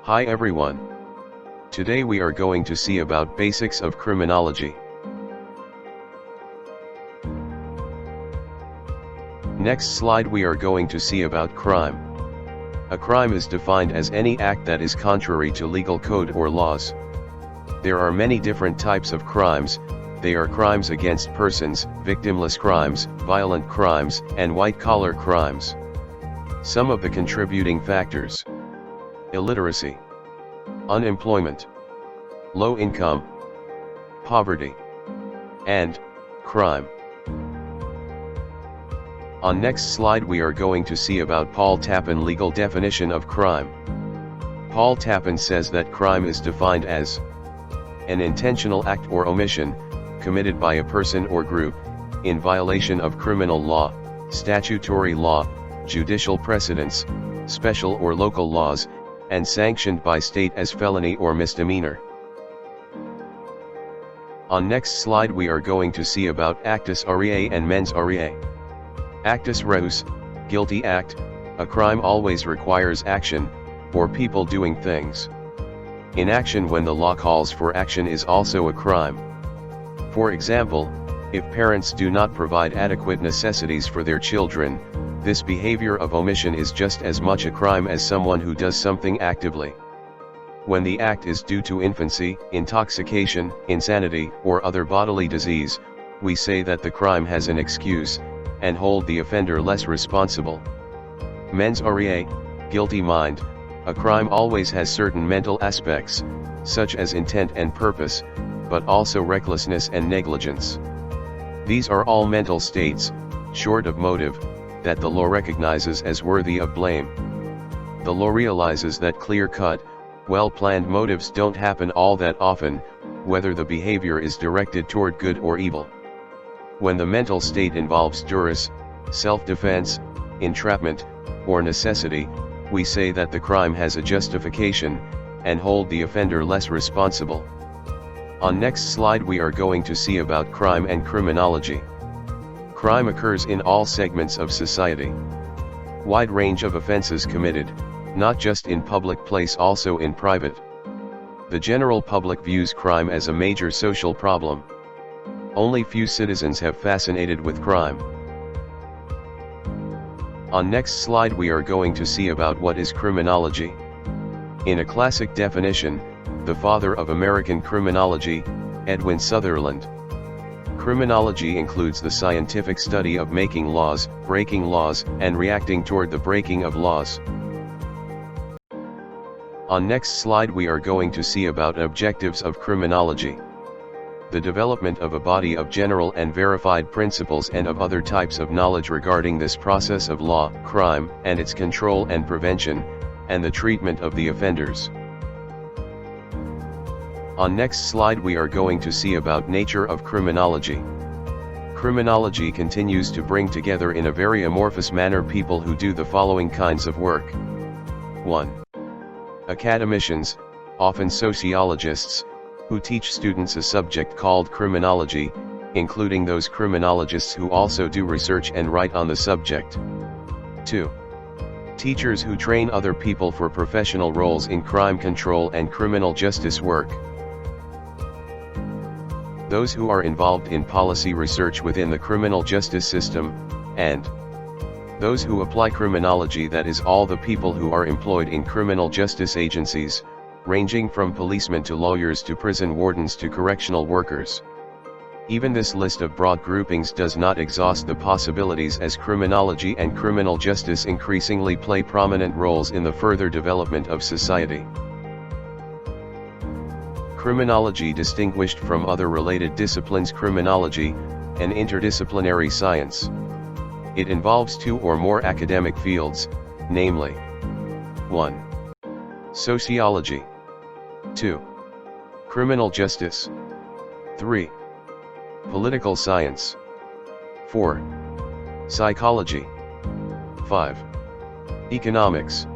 Hi everyone. Today we are going to see about basics of criminology. Next slide we are going to see about crime. A crime is defined as any act that is contrary to legal code or laws. There are many different types of crimes. They are crimes against persons, victimless crimes, violent crimes, and white-collar crimes. Some of the contributing factors: illiteracy, unemployment, low income, poverty, and crime. On next slide we are going to see about Paul Tappan legal definition of crime. Paul Tappan says that crime is defined as an intentional act or omission, committed by a person or group, in violation of criminal law, statutory law, judicial precedents, special or local laws, and sanctioned by state as felony or misdemeanor. On next slide we are going to see about actus reus and mens rea. Actus reus, guilty act. A crime always requires action, or people doing things. Inaction when the law calls for action is also a crime. For example, if parents do not provide adequate necessities for their children, this behavior of omission is just as much a crime as someone who does something actively. When the act is due to infancy, intoxication, insanity, or other bodily disease, we say that the crime has an excuse, and hold the offender less responsible. Mens rea, guilty mind. A crime always has certain mental aspects, such as intent and purpose, but also recklessness and negligence. These are all mental states, short of motive, that the law recognizes as worthy of blame. The law realizes that clear-cut, well-planned motives don't happen all that often, whether the behavior is directed toward good or evil. When the mental state involves duress, self-defense, entrapment, or necessity, we say that the crime has a justification, and hold the offender less responsible. On next slide we are going to see about crime and criminology. Crime occurs in all segments of society. Wide range of offenses committed, not just in public place, also in private. The general public views crime as a major social problem. Only few citizens have fascinated with crime. On next slide we are going to see about what is criminology. In a classic definition, the father of American criminology, Edwin Sutherland. Criminology includes the scientific study of making laws, breaking laws, and reacting toward the breaking of laws. On next slide we are going to see about objectives of criminology. The development of a body of general and verified principles and of other types of knowledge regarding this process of law, crime, and its control and prevention, and the treatment of the offenders. On next slide we are going to see about nature of criminology. Criminology continues to bring together in a very amorphous manner people who do the following kinds of work. 1. Academicians, often sociologists, who teach students a subject called criminology, including those criminologists who also do research and write on the subject. 2. Teachers who train other people for professional roles in crime control and criminal justice work. Those who are involved in policy research within the criminal justice system, and those who apply criminology, that is all the people who are employed in criminal justice agencies, ranging from policemen to lawyers to prison wardens to correctional workers. Even this list of broad groupings does not exhaust the possibilities, as criminology and criminal justice increasingly play prominent roles in the further development of society. Criminology distinguished from other related disciplines. Criminology, an interdisciplinary science. It involves two or more academic fields, namely 1. Sociology. 2. Criminal justice. 3. Political science. 4. Psychology. 5. Economics.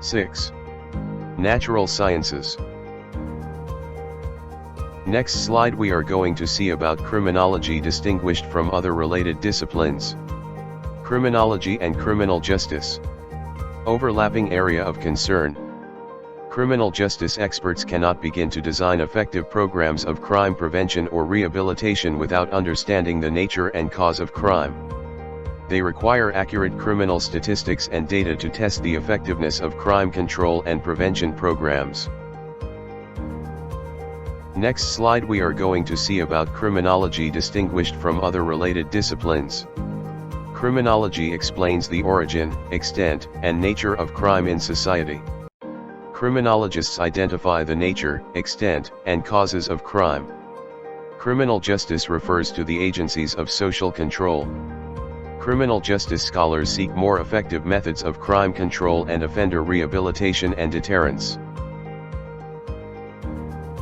6. Natural sciences. Next slide we are going to see about criminology distinguished from other related disciplines. Criminology and criminal justice. Overlapping area of concern. Criminal justice experts cannot begin to design effective programs of crime prevention or rehabilitation without understanding the nature and cause of crime. They require accurate criminal statistics and data to test the effectiveness of crime control and prevention programs. Next slide we are going to see about criminology distinguished from other related disciplines. Criminology explains the origin, extent, and nature of crime in society. Criminologists identify the nature, extent, and causes of crime. Criminal justice refers to the agencies of social control. Criminal justice scholars seek more effective methods of crime control and offender rehabilitation and deterrence.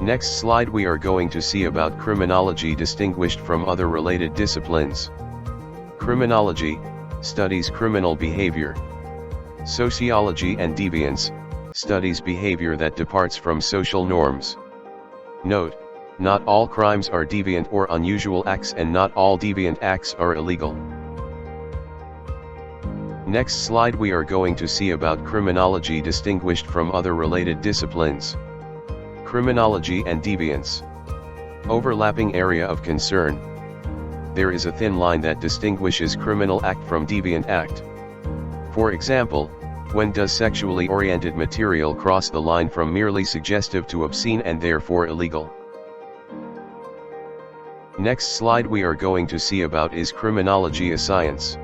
Next slide we are going to see about criminology distinguished from other related disciplines. Criminology studies criminal behavior. Sociology and deviance studies behavior that departs from social norms. Note, not all crimes are deviant or unusual acts and not all deviant acts are illegal. Next slide we are going to see about criminology distinguished from other related disciplines. Criminology and deviance. Overlapping area of concern. There is a thin line that distinguishes criminal act from deviant act. For example, when does sexually oriented material cross the line from merely suggestive to obscene and therefore illegal? Next slide we are going to see about is criminology a science?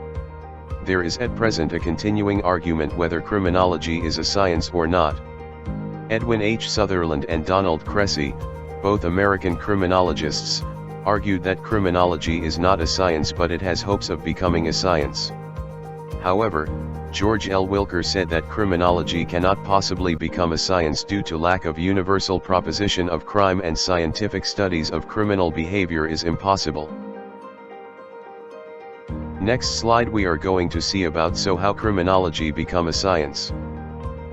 There is at present a continuing argument whether criminology is a science or not. Edwin H. Sutherland and Donald Cressy, both American criminologists, argued that criminology is not a science but it has hopes of becoming a science. However, George L. Wilker said that criminology cannot possibly become a science due to lack of universal proposition of crime and scientific studies of criminal behavior is impossible. Next slide we are going to see about how criminology become a science.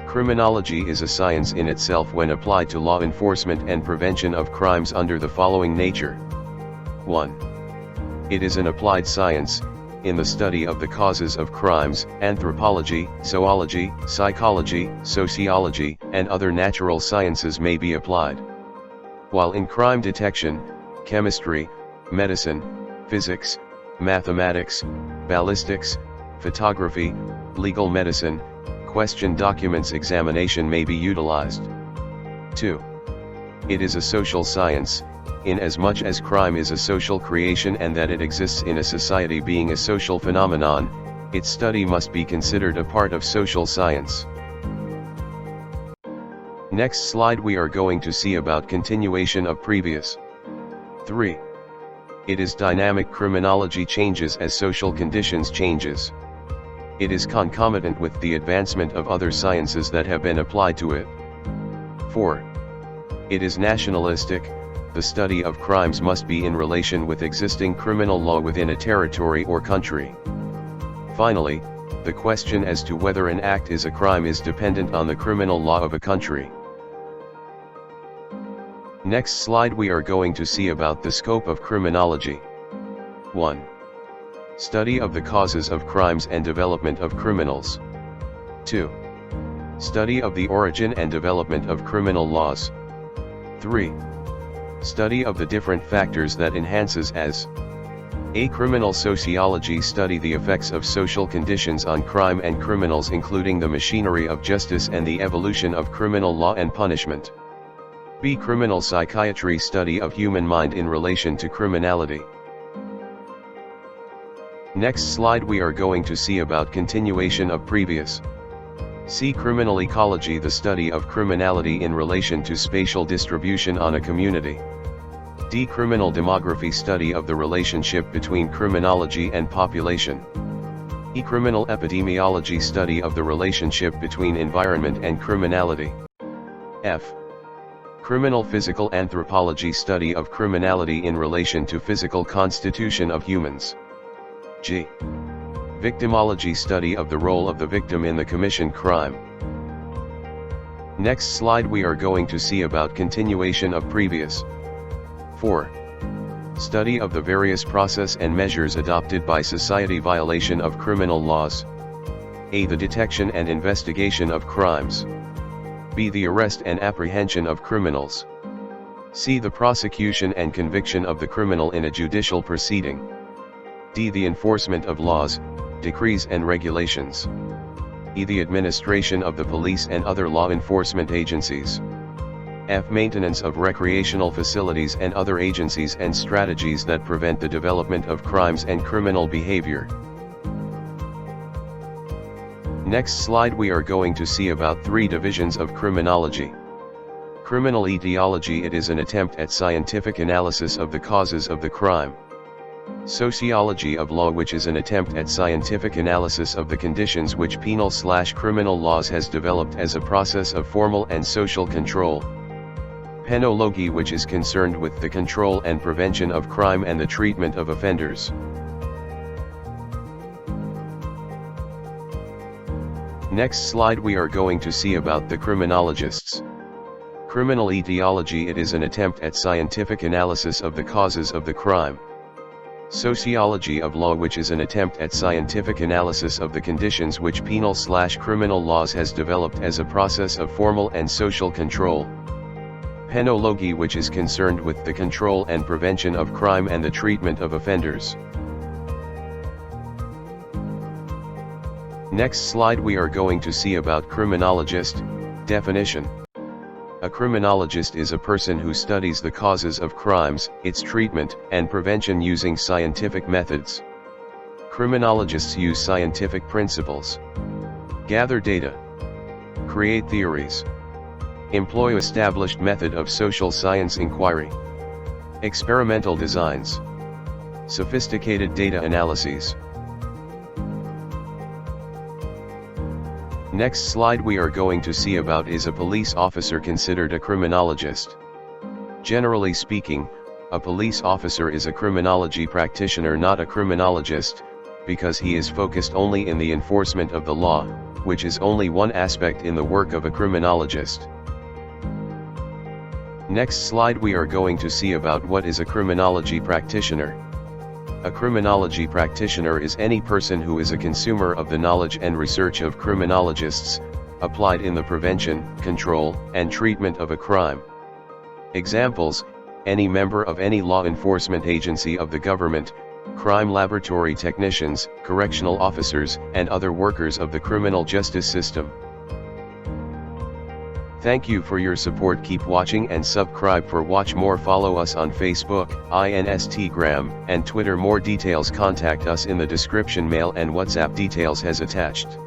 Criminology is a science in itself when applied to law enforcement and prevention of crimes under the following nature. 1. It is an applied science, in the study of the causes of crimes. Anthropology, zoology, psychology, sociology, and other natural sciences may be applied. While in crime detection, chemistry, medicine, physics, mathematics, ballistics, photography, legal medicine, question documents examination may be utilized. 2. It is a social science, in as much as crime is a social creation and that it exists in a society being a social phenomenon, its study must be considered a part of social science. Next slide we are going to see about continuation of previous. 3. It is dynamic. Criminology changes as social conditions changes. It is concomitant with the advancement of other sciences that have been applied to it. 4. It is nationalistic. The study of crimes must be in relation with existing criminal law within a territory or country. Finally, the question as to whether an act is a crime is dependent on the criminal law of a country. Next slide we are going to see about the scope of criminology. 1. Study of the causes of crimes and development of criminals. 2. Study of the origin and development of criminal laws. 3. Study of the different factors that enhances as a criminal sociology. Study the effects of social conditions on crime and criminals including the machinery of justice and the evolution of criminal law and punishment. B. Criminal psychiatry. Study of human mind in relation to criminality. Next slide we are going to see about continuation of previous. C. Criminal ecology. The study of criminality in relation to spatial distribution on a community. D. Criminal demography. Study of the relationship between criminology and population. E. Criminal epidemiology. Study of the relationship between environment and criminality. F. Criminal physical anthropology. Study of criminality in relation to physical constitution of humans. G. Victimology. Study of the role of the victim in the commission crime. Next slide we are going to see about continuation of previous. 4. Study of the various process and measures adopted by society. Violation of criminal laws. A. The detection and investigation of crimes. B. The arrest and apprehension of criminals. C. The prosecution and conviction of the criminal in a judicial proceeding. D. The enforcement of laws, decrees and regulations. E. The administration of the police and other law enforcement agencies. F. Maintenance of recreational facilities and other agencies and strategies that prevent the development of crimes and criminal behavior. Next slide we are going to see about 3 divisions of criminology. Criminal etiology, it is an attempt at scientific analysis of the causes of the crime. Sociology of law, which is an attempt at scientific analysis of the conditions which penal/criminal laws has developed as a process of formal and social control. Penology, which is concerned with the control and prevention of crime and the treatment of offenders. Next slide we are going to see about the criminologists. Criminal etiology, it is an attempt at scientific analysis of the causes of the crime. Sociology of law, which is an attempt at scientific analysis of the conditions which penal/criminal laws has developed as a process of formal and social control. Penology, which is concerned with the control and prevention of crime and the treatment of offenders. Next slide we are going to see about criminologist. Definition. A criminologist is a person who studies the causes of crimes, its treatment, and prevention using scientific methods. Criminologists use scientific principles, gather data, create theories, employ established method of social science inquiry, experimental designs, sophisticated data analyses. Next slide we are going to see about, is a police officer considered a criminologist? Generally speaking, a police officer is a criminology practitioner, not a criminologist, because he is focused only in the enforcement of the law, which is only one aspect in the work of a criminologist. Next slide we are going to see about what is a criminology practitioner. A criminology practitioner is any person who is a consumer of the knowledge and research of criminologists, applied in the prevention, control, and treatment of a crime. Examples: any member of any law enforcement agency of the government, crime laboratory technicians, correctional officers, and other workers of the criminal justice system. Thank you for your support. Keep watching and subscribe for watch more. Follow us on Facebook, Instagram, and Twitter. More details contact us in the description. Mail and WhatsApp details has attached.